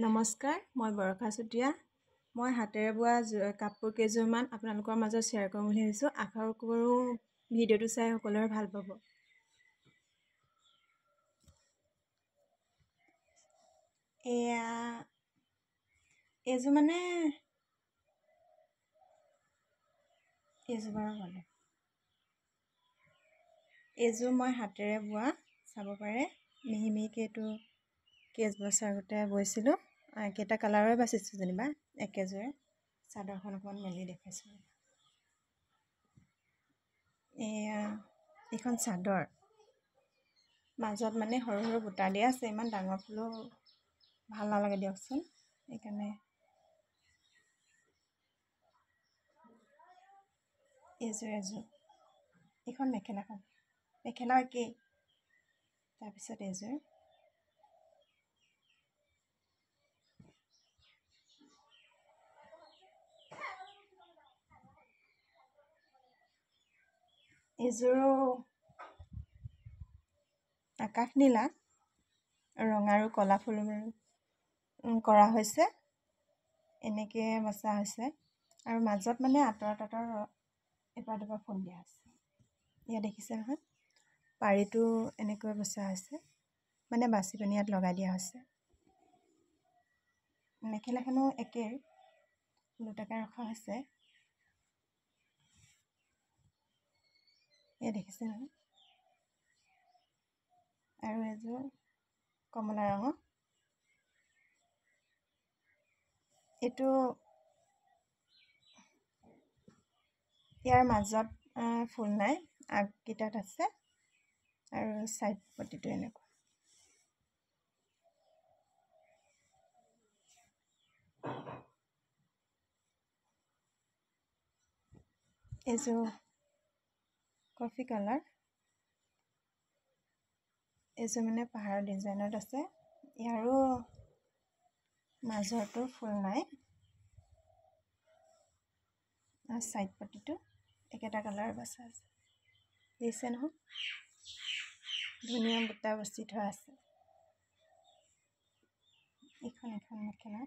নমস্কাৰ, মই বৰষা চুতীয়া। মই হাতেৰে বোৱা কাপোৰ কেইযোৰমান আপোনালোকৰ মাজত শ্বেয়াৰ কৰিম বুলি ভাবিছোঁ। আশা কৰোঁ ভিডিঅ'টো চাই সকলোৰে ভাল পাব। এইযোৰ মানে এইযোৰ বাৰু গ'লে এইযোৰ মই হাতেৰে বোৱা, চাব পাৰে মিহি মিহিকৈ এইটো কেইবছৰ আগতে বৈছিলোঁ। কেইটা কালাৰৰে বাচিছোঁ যেনিবা একেযোৰে। চাদৰখন অকণমান মেলি দেখাইছোঁ। এইখন চাদৰ মাজত মানে সৰু সৰু বুটা দিয়া আছে। ইমান ডাঙৰ ফুলো ভাল নালাগে দিয়কচোন, সেইকাৰণে এযোৰ এইখন মেখেলা একেই। তাৰপিছত এইযোৰ এইযোৰো আকাশ নীলা, ৰঙা আৰু ক'লা ফুল কৰা হৈছে, এনেকৈ বচা হৈছে। আৰু মাজত মানে আঁতৰ এপাত দুপাত ফুল দিয়া আছে। ইয়াত দেখিছে নহয়, পাৰিটো এনেকৈ বচা হৈছে, মানে বাচি পিনি ইয়াত লগাই দিয়া হৈছে। মেখেলাখনো একেই, দুটাকৈ ৰখা হৈছে। ইয়াত দেখিছে নহয়। আৰু এযোৰ কমলা ৰঙৰ, এইটো ইয়াৰ মাজত ফুল নাই, আগকেইটাত আছে আৰু ছাইড পটিটো এনেকুৱা। এইযোৰ কফি কালাৰ, এইযোৰ মানে পাহাৰৰ ডিজাইনত আছে। ইয়াৰো মাজৰটো ফুল নাই, আৰু ছাইড পটিটো একেটা কালাৰ বচা আছে। দেখিছে নহয়, ধুনীয়া বুটা বচি থোৱা আছে। এইখন মেখেলা।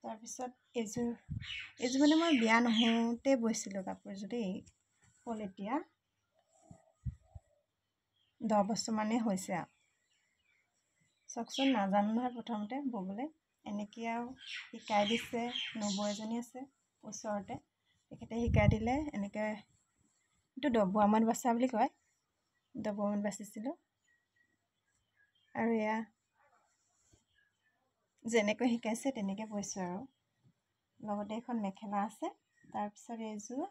তাৰপিছত এইযোৰ মানে মই বিয়া নহওঁতে বৈছিলোঁ কাপোৰযোৰ দেই। হ'ল এতিয়া 10 বছৰমানেই হৈছে আৰু। চাওকচোন, নাজানো নহয় প্ৰথমতে ব'বলৈ। এনেকৈ আৰু শিকাই দিছে, নবৌ এজনী আছে ওচৰতে, তেখেতে শিকাই দিলে। এনেকৈ এইটো ডবোৱামত বচা বুলি কয়, ডবোৱামত বাচিছিলোঁ। আৰু এয়া যেনেকৈ শিকাইছে তেনেকৈ বৈছোঁ আৰু। লগতে এখন মেখেলা আছে। তাৰপিছত এইযোৰ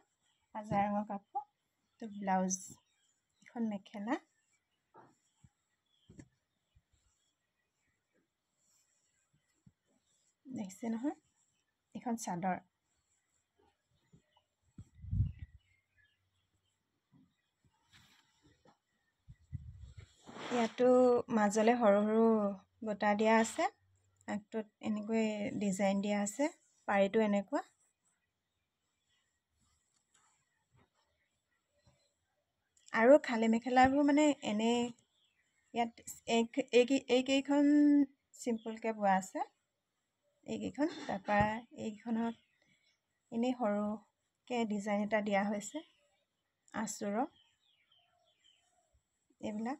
আজাৰ ৰঙৰ কাপোৰ, এইটো ব্লাউজ, এখন মেখেলা, দেখিছে নহয়, এখন চাদৰ। ইয়াতো মাজলৈ সৰু সৰু বুটা দিয়া আছে, আগটোত এনেকৈ ডিজাইন দিয়া আছে, পাৰিটো এনেকুৱা। আৰু খালী মেখেলাবোৰ মানে ইয়াত এইকেইখন চিম্পুলকৈ বোৱা আছে, এইকেইখন। তাৰপৰা এইকেইখনত এনেই সৰুকৈ ডিজাইন এটা দিয়া হৈছে, আঁচুৰৰ এইবিলাক।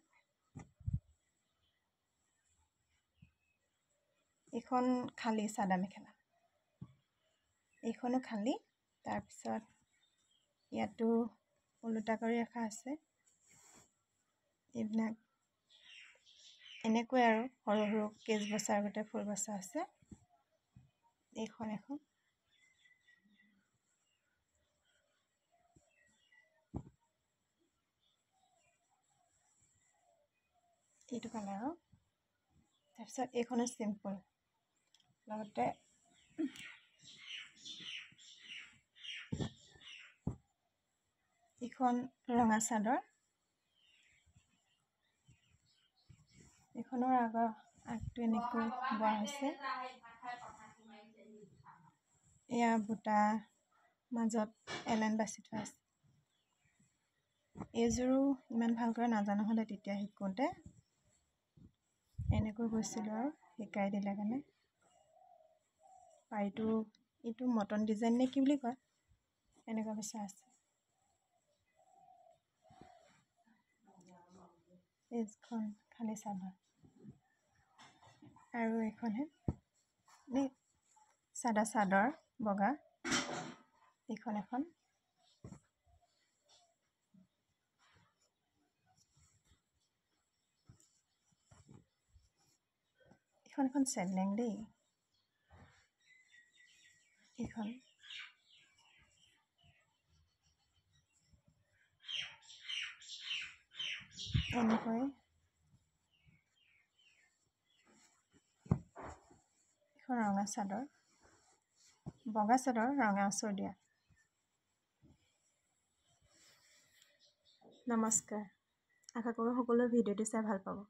এইখন খালী চাদা মেখেলা, এইখনো খালী। তাৰপিছত ইয়াতো ওলোটা কৰি ৰখা আছে। এইবিলাক এনেকৈ আৰু সৰু সৰু কেচ বচাৰ আগতে ফুল বচা আছে। এইখন এখন এইটো কালাৰৰ। তাৰপিছত এইখনো চিম্পুল, লগতে এইখন ৰঙা চাদৰ। এইখনৰ আগটো এনেকৈ বোৱা হৈছে। এয়া বুটা মাজত এলাইন বাচি থোৱা আছে। এইযোৰো ইমান ভালকৈ নাজানো হ'লে তেতিয়া শিকোঁতে, এনেকৈ গৈছিলোঁ আৰু শিকাই দিলে কাৰণে। পাৰিটো এইটো মটন ডিজাইন নে কি বুলি কয়, এনেকুৱা বচা আছে। এইখন খালী চাদৰ আৰু এইখনহে চাদা চাদৰ বগা, এইখন এখন। এইখন চেলেং দেই, এইখন এনেকৈ। এখন ৰঙা চাদৰ, বগা চাদৰ ৰঙা আঁচৰ দিয়া। নমস্কাৰ, আশা কৰোঁ সকলোৱে ভিডিঅ'টো চাই ভাল পাব।